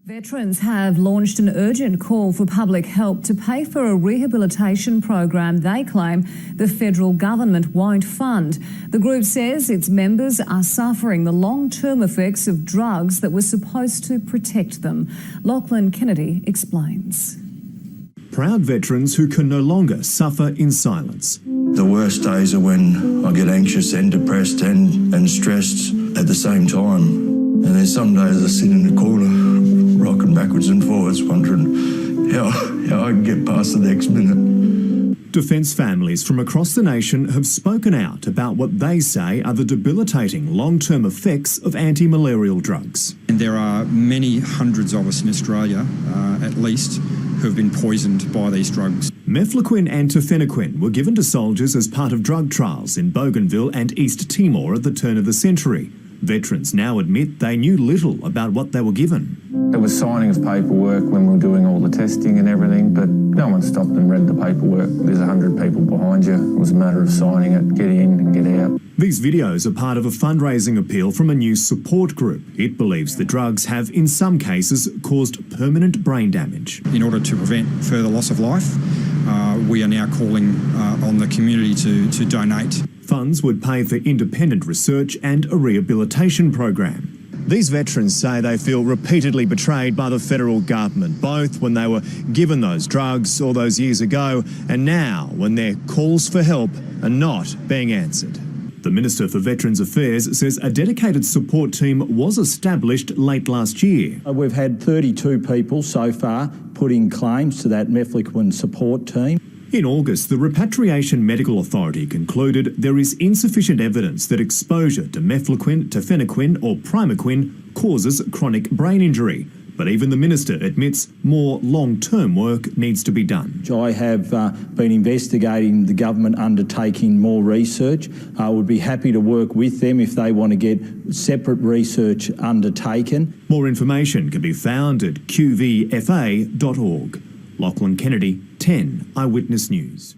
Veterans have launched an urgent call for public help to pay for a rehabilitation program they claim the federal government won't fund. The group says its members are suffering the long-term effects of drugs that were supposed to protect them. Lachlan Kennedy explains. Proud veterans who can no longer suffer in silence. The worst days are when I get anxious and depressed and stressed at the same time. And there's some days I sit in the corner, rocking backwards and forwards, wondering how I can get past the next minute. Defence families from across the nation have spoken out about what they say are the debilitating long-term effects of anti-malarial drugs. And there are many hundreds of us in Australia, at least, who have been poisoned by these drugs. MEF-TOX-VET and tafenoquine were given to soldiers as part of drug trials in Bougainville and East Timor at the turn of the century. Veterans now admit they knew little about what they were given. There was signing of paperwork when we were doing all the testing and everything, but no one stopped and read the paperwork. There's 100 people behind you. It was a matter of signing it, get in and get out. These videos are part of a fundraising appeal from a new support group. It believes the drugs have, in some cases, caused permanent brain damage. In order to prevent further loss of life, we are now calling on the community to donate. Funds would pay for independent research and a rehabilitation program. These veterans say they feel repeatedly betrayed by the federal government, both when they were given those drugs all those years ago and now when their calls for help are not being answered. The Minister for Veterans Affairs says a dedicated support team was established late last year. We've had 32 people so far put in claims to that MEF-TOX-VET support team. In August, the Repatriation Medical Authority concluded there is insufficient evidence that exposure to mefloquine, tafenoquine or primaquine causes chronic brain injury. But even the Minister admits more long-term work needs to be done. I have been investigating the government undertaking more research. I would be happy to work with them if they want to get separate research undertaken. More information can be found at qvfa.org. Lachlan Kennedy, 10 Eyewitness News.